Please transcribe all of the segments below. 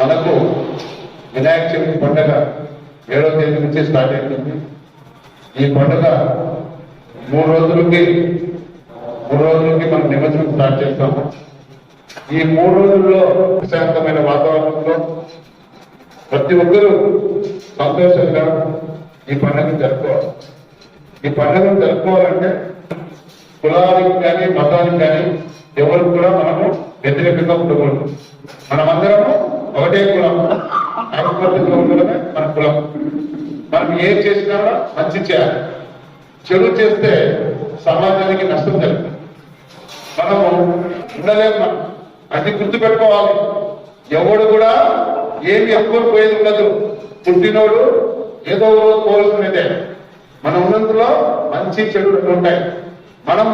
మనకు వినాయక చవితి పండుగ 7వ తేదీ నుంచి స్టార్ట్ అవుతుంది. ఈ పండుగ 3 రోజులకి మనం నిమజ్జనం స్టార్ట్ చేస్తాము. ఈ 3 రోజుల్లో ప్రశాంతమైన వాతావరణంలో ప్రతి ఒక్కరూ సంతోషంగా ఈ పండుగను జరుపుకోవాలి. ఈ పండుగను జరుపుకోవాలంటే కులానికి కానీ మతానికి కానీ ఎవరు కూడా మనము వ్యతిరేకంగా ఉండకూడదు. మనమందరము ఒకటే కులం, ఐక్యతగా ఉండడమే మన కులం. మనం ఏం చేసినా కూడా మంచి చేయాలి. చెడు చేస్తే సమాజానికి నష్టం జరుగుతుంది. మనము ఉండలేము. అది గుర్తుపెట్టుకోవాలి. ఎవడు కూడా ఏమి ఎక్కువ పోయేది ఉండదు. పుట్టినోడు ఏదో రోజు పోల్చుకునేదే. మన ఉన్నందులో మంచి చెడు ఉంటాయి. మనం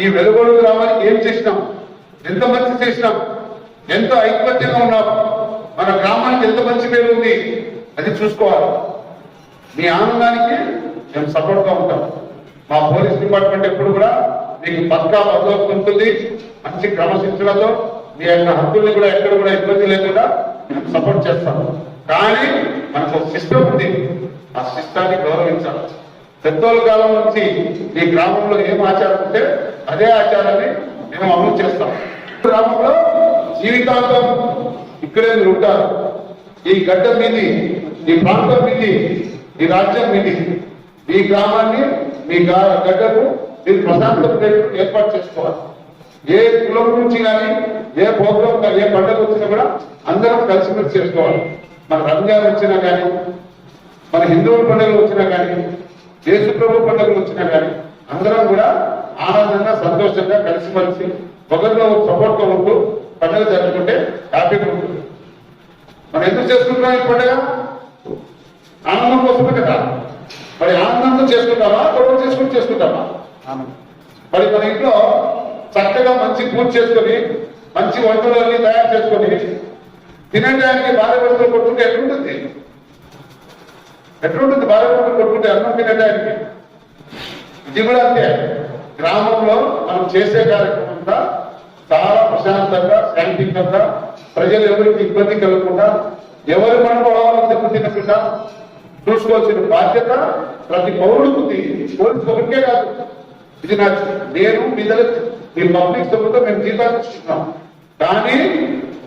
ఈ వెలుగొడు గ్రామానికి ఏం చేసినాం, ఎంత మంచి చేసినాం, ఎంతో ఐక్యతగా ఉన్నాం, మన గ్రామానికి ఎంత మంచి పేరు ఉంది, అది చూసుకోవాలి. మీ ఆనందానికి మేము సపోర్ట్గా ఉంటాం. మా పోలీస్ డిపార్ట్మెంట్ ఎప్పుడు కూడా మీకు పక్కా బందోబస్తు ఉంటుంది. మంచి క్రమశిక్షణతో మీ యొక్క హక్కుల్ని కూడా ఎక్కడ కూడా ఇబ్బంది లేకుండా మేము సపోర్ట్ చేస్తాము. కానీ మనకు ఒక సిస్టమ్ ఉంది. ఆ సిస్టాన్ని గౌరవించాలి. పెద్దోళ్ళ కాలం నుంచి ఈ గ్రామంలో ఏం ఆచారం ఉంటే అదే ఆచారాన్ని మేము అమలు చేస్తాం. గ్రామంలో జీవితాంతం ఇక్కడే మీరు ఉంటారు. ఈ గడ్డ మీది, ఈ ప్రాంతం మీది, ఈ రాజ్యం మీది. ఈ గ్రామాన్ని, మీ గడ్డకు మీరు ప్రశాంత ఏర్పాటు చేసుకోవాలి. ఏ కులం నుంచి కానీ, ఏ ప్రోగ్రాం కానీ, ఏ పండుగ వచ్చినా కూడా అందరం కలిసిమెలిసి చేసుకోవాలి. మన రంజాన్ వచ్చినా కానీ, మన హిందువుల పండుగలు వచ్చినా కానీ, యేసు ప్రభు పండుగలు వచ్చినా కానీ అందరం కూడా ఆనందంగా, సంతోషంగా, కలిసిమెలిసి ఒకరిలో సపోర్ట్గా ఉంటూ పండుగ జరుపుకుంటే హ్యాపీగా ఉంటుంది. మనం ఎందుకు చేసుకుంటున్నాం ఈ పండుగ? ఆనందం కోసమే కదా. మరి ఆనందంతో చేసుకుంటామా, గొడవ చేసుకుంటామా? మరి మన ఇంట్లో చక్కగా మంచి పూజ చేసుకొని, మంచి వంటలన్నీ తయారు చేసుకొని తినడానికి భార్య భర్తలు కొట్టుకుంటే ఎట్లుంటుంది? భార్య భర్తలు కొట్టుకుంటే అన్నం తినడానికి. ఇది కూడా అంతే. గ్రామంలో మనం చేసే కార్యక్రమం అంతా చాలా ప్రశాంతంగా, శాంతికంగా, ప్రజలు ఎవరికి ఇబ్బంది కలగకుండా, ఎవరి మనోభావాలను దెబ్బతినకుండా చూసుకోవాల్సిన బాధ్యత ప్రతి పౌరుడికి ఉంది. పోలీసు ఒకరికే కాదు. ఇది నేను మీ పబ్లిక్ సర్వీస్తో మేము జీతాలు తీసుకుంటున్నాం. కానీ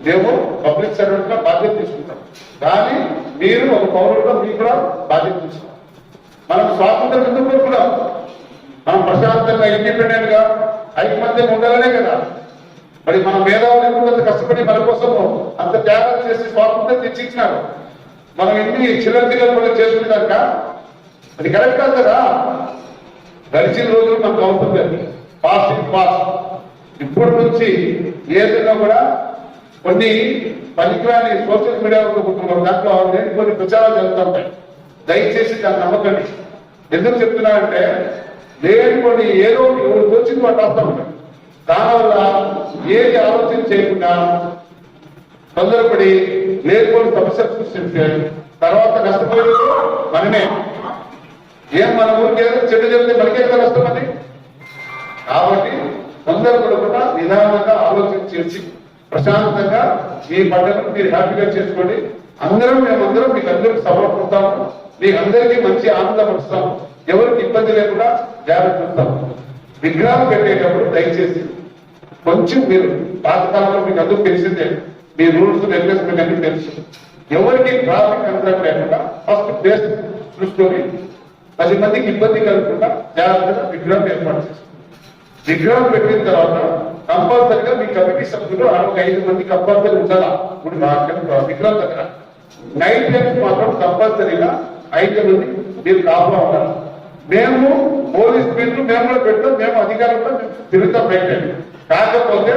మేము పబ్లిక్ సర్వెంట్ గా బాధ్యత తీసుకుంటాం. కానీ మీరు ఒక పౌరుడుగా మీకు కూడా బాధ్యత తీసుకుంటాం. మనం స్వాతంత్రం ఎందుకు కోరుకున్నాం? మనం ప్రశాంతంగా, ఇండిపెండెంట్ గా, ఐకమత్యం ఉండాలనే కదా. మరి మన మేధావులు ఎందుకు కష్టపడి మన కోసము అంత త్యాగం చేసి స్వాతంత్రం తెచ్చిచ్చినారు. మనం ఎన్ని చిల్లర కూడా చేసుకునేదాక అది కరెక్ట్ కాదు కదా. గడిచిన రోజులు మనకు అవుతుంది. పాస్ ఇప్పటి నుంచి ఏదైనా కూడా కొన్ని పనికిరాని సోషల్ మీడియాలో దాంట్లో కొన్ని ప్రచారాలు జరుగుతుంటాయి. దయచేసి దాన్ని నమ్మకండి. ఎందుకు చెప్తున్నానంటే లేని కొన్ని ఏదో ఎవరు వచ్చింది వాటి వస్తూ ఉంటాయి. దానివల్ల ఏది ఆలోచన చేయకుండా తొందరపడి లేని సమస్యలు సృష్టించే తర్వాత నష్టపోయేది మనమే. ఏం మన ఊరికి ఏదో చెడు జరిగితే మనకే కదా నష్టమని. కాబట్టి తొందరపడకుండా నిదానంగా ఆలోచన చేసి ప్రశాంతంగా మీ పండుగను మీరు హ్యాపీగా చేసుకోండి. మేమందరం మీకు అందరికి సమర్పిస్తాము. మీకు అందరికీ మంచి ఆనందం వస్తాము. ఎవరికి ఇబ్బంది లేకుండా జాగ్రత్త చూస్తాము. విగ్రహాలు పెట్టేటప్పుడు దయచేసి కొంచెం మీరు పాతకాలంలో మీకు అందరూ తెలిసిందే. మీ రూల్స్ రెగ్యులేషన్ అన్ని తెలుసు. ఎవరికి ట్రాఫిక్ అంతరం లేకుండా ఫస్ట్ ప్లేస్ చూసుకొని 10 మందికి ఇబ్బంది కలగకుండా జాగ్రత్తగా విగ్రహం ఏర్పాటు చేస్తాం. విగ్రహం పెట్టిన తర్వాత కంపల్సరిగా మీ కమిటీ సభ్యులు 5 మంది కంపల్సరీ ఉండాలా విగ్రహం దగ్గర. నైట్ టైమ్స్ మాత్రం కంపల్సరీగా 5 మంది మీరు కాపులా ఉండాలి. మేము పోలీస్ బిల్లు మేము కూడా పెట్టాం. మేము అధికారులతో తిరుగుతాం బయట. కాకపోతే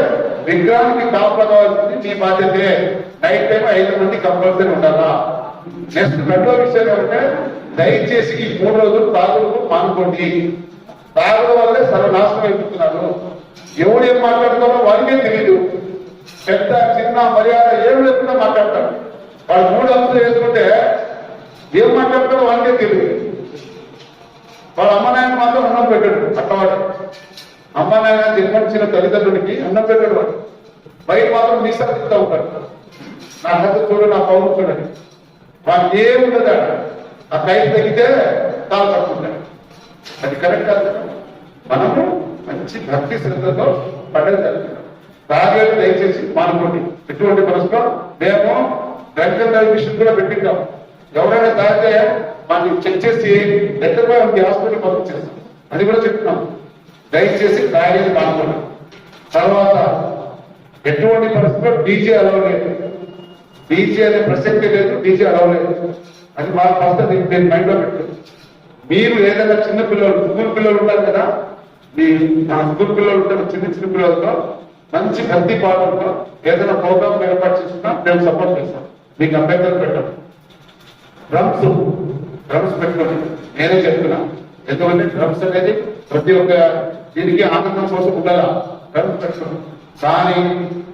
విగ్రహానికి కాపులా కావాల్సింది మీ బాధ్యతే. నైట్ టైం 5 మంది కంపల్సరీ ఉండాలా. నెక్స్ట్ రెండో విషయం ఏమంటే దయచేసి ఈ 3 రోజులు తాగుడు మానుకోండి. తాగుడు వల్లే సర్వనాశనం అయిపోతున్నారు. ఎవడు ఏం మాట్లాడుతారో వారికే తెలియదు. పెద్ద చిన్న మర్యాద ఏం లేకుండా మాట్లాడతారు. వాళ్ళు 3 అంశాలు వేసుకుంటే ఏం మాట్లాడతారో వారికే తెలియదు. వాళ్ళ అమ్మ నాయన మాత్రం అన్నం పెట్టాడు. అట్టవాడు అమ్మ నాయన జన్మించిన తల్లిదండ్రులకి అన్నం పెట్టాడు. వాడు బయట మాత్రం మీసాలు తింటూ ఉంటాడు. నా కథ చూడు, నా పౌరు చూడండి, వాళ్ళకి ఏముండదా ఆ కైపు తగ్గితే తాను తప్పుకుంటాడు. అది కరెక్ట్ కాదు కదా. మనము మంచి భక్తి శ్రద్ధతో పండుగ జరుగుతున్నాం. తాగేది దయచేసి మానుకోండి. ఎటువంటి మనసులో మేము డ్రగ్ అండ్ అడ్మిషన్ కూడా పెట్టింటాం. ఎవరైనా తాగితే మనకి చెక్ చేసి ఎక్కడ హాస్పిటల్ పంపించేస్తాం. అది కూడా చెప్తున్నాం. దయచేసి తాగేది మానుకోండి. తర్వాత ఎటువంటి పరిస్థితుల్లో డీజే అలవలేదు. డీజే అనే ప్రసక్తి లేదు, డీజే అలవలేదు. అది మా పరిస్థితి నేను మైండ్ లో పెట్టాను. మీరు ఏదైనా చిన్న పిల్లలు, స్కూల్ పిల్లలు ఉంటారు కదా, మా స్కూల్ పిల్లలు ఉంటారు, చిన్న చిన్న పిల్లలతో మంచి భక్తి పాటలతో ఏదైనా ప్రోగ్రామ్ ఏర్పాటు చేసుకున్నా మేము సపోర్ట్ చేస్తాం. మీకు అభ్యంతరం పెట్టండి. డ్రమ్స్ పెట్టుకోండి. నేనే చెప్తున్నా, ఎందుకంటే డ్రమ్స్ అనేది ప్రతి ఒక్క దీనికి ఆనందం కోసం ఉండాలా. డ్రమ్స్ పెట్టుకోండి. కానీ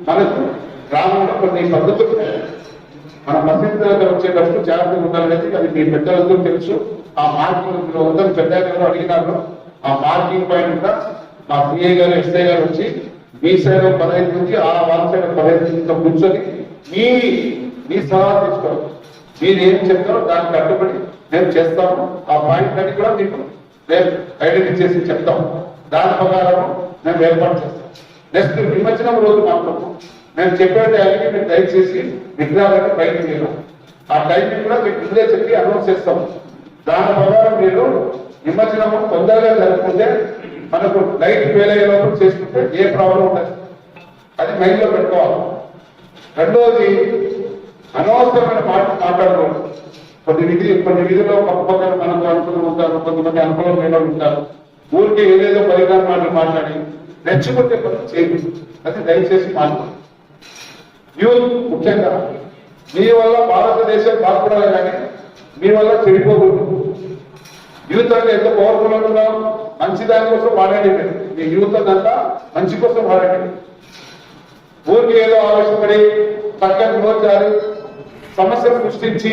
మనకు గ్రామంలో కొన్ని పద్ధతులు మన మసీదు దగ్గర వచ్చేటప్పుడు జాగ్రత్తగా ఉండాలనేది అది మీ పెద్దలందరూ తెలుసు. ఆ మార్కింగ్ అందరూ పెద్దలు అడిగినారు. ఆ మార్కింగ్ పైన కూడా మా సిఐ గారు, ఎస్ఐ గారు వచ్చి మీ సైడ్ 15 నుంచి ఆ వాళ్ళ సైడ్ 15 నుంచి కూర్చొని మీ సలహా తీసుకోవాలి. మీరు ఏం చెప్తారో దానికి కట్టుబడి మేము చేస్తాము. ఆ పాయింట్ అన్ని కూడా మీకు మేము ఐడెంటిఫై చేసి చెప్తాము. దాని ప్రకారం మేము ఏర్పాటు చేస్తాం. నెక్స్ట్ నిమజ్జనం రోజు మాత్రం మేము చెప్పే టైంకి మీరు దయచేసి విగ్రహాలకి బయటకు వెళ్ళాం. ఆ టైంకి కూడా మీకు ముందే చెప్పి అనౌన్స్ చేస్తాం. దాని ప్రకారం మీరు నిమజ్జనము తొందరగా జరుపుకుంటే మనకు లైట్ ఫెయిల్ అయ్యే లోపల చేసుకుంటే ఏ ప్రాబ్లం ఉండదు. అది మైండ్ లో పెట్టుకోవాలి. రెండోది, అనవసరమైన మాట్లాడకూడదు. కొన్ని విధుల్లో పక్క పక్కన మనకు అనుకూలం ఉంటారు, కొంతమంది అనుకూలం లేని ఉంటారు. ఊరికి ఏదేదో పరిణామాలు మాట్లాడి రెచ్చుకుంటే పనులు చేయకూడదు. అది దయచేసి మాట్లాడు. యూత్ ముఖ్యంగా మీ వల్ల భారతదేశం బాగుపడాలి, కానీ మీ వల్ల చెడిపోకూడదు. యూత్ అంటే ఎంత పవర్ఫుల్ అంటున్నాం. మంచి దాని కోసం వాడండి. మీ యూత్ అంతా మంచి కోసం వాడండి. ఊరికి ఏదో ఆలోచపడి పక్కన మోచారు సమస్యలు సృష్టించి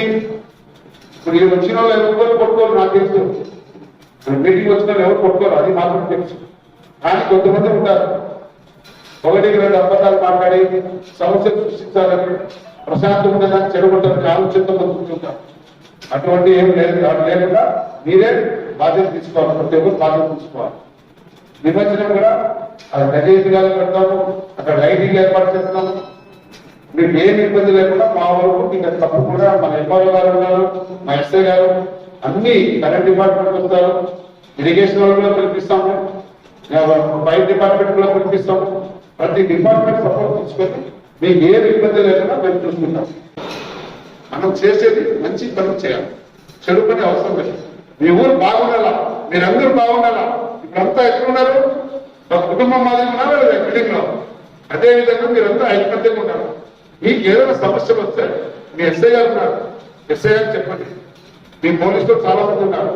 ఇప్పుడు ఈ వచ్చిన వాళ్ళు ఎవరు కొట్టుకోరు. నాకు తెలుసు, మీటింగ్ వచ్చిన వాళ్ళు ఎవరు కొట్టుకోరు, అది మాత్రం తెలుసు. కానీ కొంతమంది ఉంటారు, 1-2 అబద్ధాలు మాట్లాడి సమస్యలు సృష్టించాలని, ప్రశాంతంగా దాన్ని చెడగొట్టాలని ఆలోచనతో బతుకుతుంటారు. అటువంటి ఏం లేదు. లేకుండా మీరే బాధ్యత తీసుకోవాలి. ప్రతి ఒక్కరు బాధ్యత తీసుకోవాలి. నిమజ్జనం కూడా అది రచయితగా పెడతాము, అక్కడ లైటింగ్ ఏర్పాటు చేస్తున్నాము. మీకు ఏమి ఇబ్బంది లేకుండా మా వరకు మీకు తప్పకుండా మన ఎంఆర్ఓ గారు ఉన్నారు, మా ఎస్ఐ గారు, అన్ని కరెంట్ డిపార్ట్మెంట్ వస్తారు, ఇరిగేషన్ కూడా పిలిపిస్తాము, ఫైర్ డిపార్ట్మెంట్ కూడా పిలిపిస్తాము. ప్రతి డిపార్ట్మెంట్ సపోర్ట్ తీసుకొని మీకు ఏమి ఇబ్బంది లేకుండా మేము చూసుకుంటాం. మనం చేసేది మంచి పనులు చేయాలి, చెడు పని అవసరం లేదు. మీ ఊరు బాగుండాలా, మీరందరూ బాగుండాలా. ఇప్పుడంతా ఎక్కడున్నారు? ఒక కుటుంబం మాదిరి ఉన్నారు లేదా బిల్డింగ్ లో. అదే విధంగా మీరంతా ఐక్యమత్యంగా ఉన్నారు. మీకు ఏదైనా సమస్యలు వస్తే మీ ఎస్ఐ గారు ఉన్నారు, ఎస్ఐ గారు చెప్పండి. మీ పోలీసులు చాలా మంది ఉన్నారు,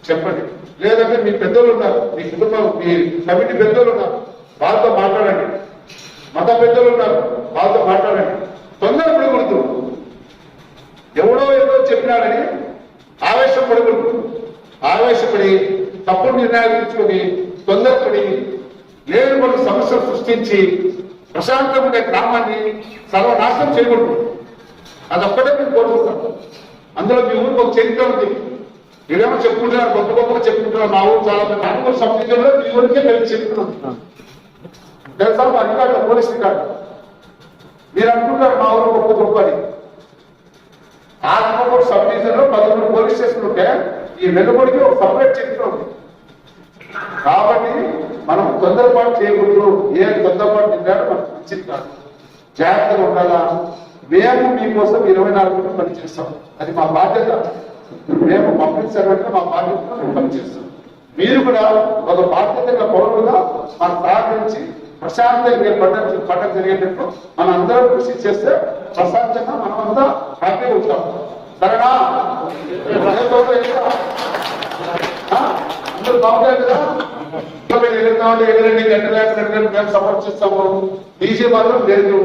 చెప్పండి. లేదంటే మీ పెద్దలు ఉన్నారు, మీ కుటుంబం, మీ కమిటీ పెద్దలు ఉన్నారు, వాళ్ళతో మాట్లాడండి. మత పెద్దలు ఉన్నారు, వాళ్ళతో మాట్లాడండి. తొందరపడకూడదు. ఎవడో ఏదో చెప్పినాడని ఆవేశపడకూడదు. ఆవేశపడి తప్పుడు నిర్ణయాలు తీసుకొని తొందరపడి లేని కొన్ని సమస్యలు సృష్టించి ప్రశాంతమైన గ్రామాన్ని సర్వనాశనం చేయకూడదు. అదొక్కటే మేము కోరుకుంటాం. అందులో మీ ఊరికి ఒక చరిత్ర ఉంది. మీరేమో చెప్పుకుంటున్నారు, గొప్ప గొప్పగా చెప్పుకుంటున్నారు. మా ఊరు చాలా మంది అనుకూల సమాజంలో మీ ఊరికే మేము చెప్తున్నాం. తెలుసా? మా రికార్డు, పోలీస్ రికార్డు. మీరు అనుకుంటారు మా ఊరు గొప్ప గొప్ప అని. ఆత్మకూరు సబ్ డివిజన్ లో 13 పోలీస్ స్టేషన్లు ఉంటే ఈ వెలుగుడికి ఒక సపరేట్ చరిత్ర ఉంది. కాబట్టి మనం తొందరపాటు చేయకూడదు. ఏ తొందరపాటు తిన్నాడో మనకు మంచిది కాదు. జాగ్రత్తగా ఉండాలా. మేము మీకోసం 24 గంటలు పనిచేస్తాం. అది మా బాధ్యత. మేము పబ్లిక్ సర్వెంట్, మా బాధ్యతగా మేము పనిచేస్తాం. మీరు కూడా ఒక బాధ్యతగా పౌరులుగా మనం సహకరించి ప్రశాంతంగా పండుగ జరిగేటట్టు మనం అందరం కృషి చేస్తే ప్రశాంతంగా మనమంతా హ్యాపీగా ఉంటాం. సరేనా? అందరూ బాగుంటారు కదా? ఎగురుతామంటే ఎగరండి, గంటలు మేము సపోర్ట్ చేస్తాము. డీజే మాత్రం లేదు.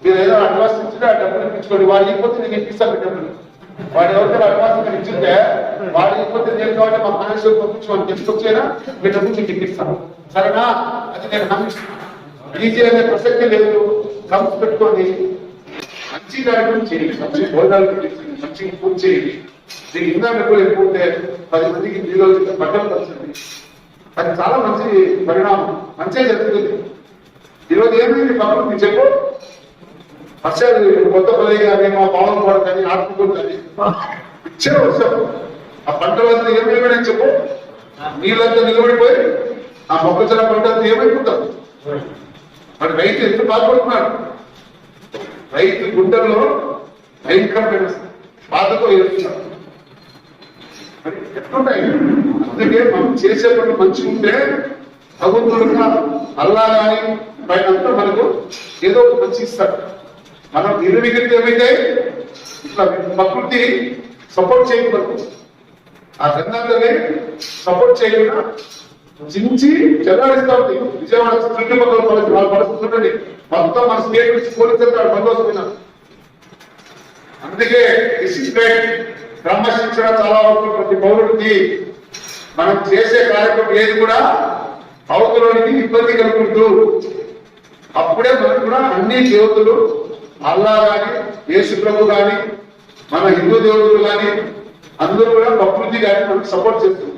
మీరు ఏదో అడ్వాన్స్ ఇచ్చినా ఆ డబ్బులు ఇప్పించుకోండి. వాడు ఇకపోతే నేను ఇప్పిస్తాను డబ్బులు. వాడు ఎవరికైనా అడ్వాన్స్ మీరు ఇచ్చింటే వాడు ఇకపోతే నేను కాబట్టి మా ఫైనాన్షియల్ పంపించుకోండి, తీసుకొచ్చేనా మీ డబ్బులు మీకు ఇప్పిస్తాను. సరేనా? అది నేను హామీ. డీజే అనే ప్రసక్తి లేదు. డ్రమ్స్ పెట్టుకోండి. మంచి కార్యక్రమం చేయండి, మంచి భోజనాలు పెట్టించండి, మంచి పూజ చేయండి. మీకు ఇంకా ఎక్కువ ఎక్కువ ఉంటే 10 మందికి మీలో బట్టలు పంచండి. అది చాలా మంచి పరిణామం, మంచిగా జరుగుతుంది. ఈరోజు ఏమైంది పక్కన చెప్పు, వర్షాలు కొత్త పల్లి కానీ మా పవన్ కూడా కానీ ఆత్మకూరు కానీ ఇచ్చే వర్షం ఆ పంటలంతా ఏమైనా చెప్పు, నీళ్ళంతా నిలబడిపోయి ఆ మొక్కజొన్న పంట అంతా ఏమైపోతాం. మరి రైతు ఎంత బాధపడుతున్నాడు, రైతు గుండెల్లో భయంకరమైన బాధతో ఎదుగుతున్నాడు. మరి ఎట్లుంటాయి. అందుకే మనం చేసే పనులు మంచిగా ఉంటే భగవంతుడుగా అల్లా కానీ పైన మనకు ఏదో మంచి ఇస్తాడు. మనం నిర్విఘ్నత ఏమైతే ఇట్లా ప్రకృతి సపోర్ట్ చేయకూడదు, ఆ గంధాలనే సపోర్ట్ చేయకుండా చించి చెల్లాడిస్తా ఉంది. విజయవాడ చుట్టుపక్కల వాళ్ళ పరిస్థితి ఉండండి, మొత్తం మన స్టేట్ నుంచి పోలీసులు బందోబస్తున్నారు. అందుకే డిసిప్లిన్ క్రమశిక్షణ చాలా అవసరం. ప్రతి పౌరుడికి మనం చేసే కార్యక్రమం ఏది కూడా అవతలకి ఇబ్బంది కలుగుతూ, అప్పుడే మనకు కూడా అన్ని దేవతలు అల్లా గాని యేసు ప్రభు గాని మన హిందూ దేవతలు గాని అందరూ కూడా ప్రకృతి గాని మనకు సపోర్ట్ చేస్తుంది.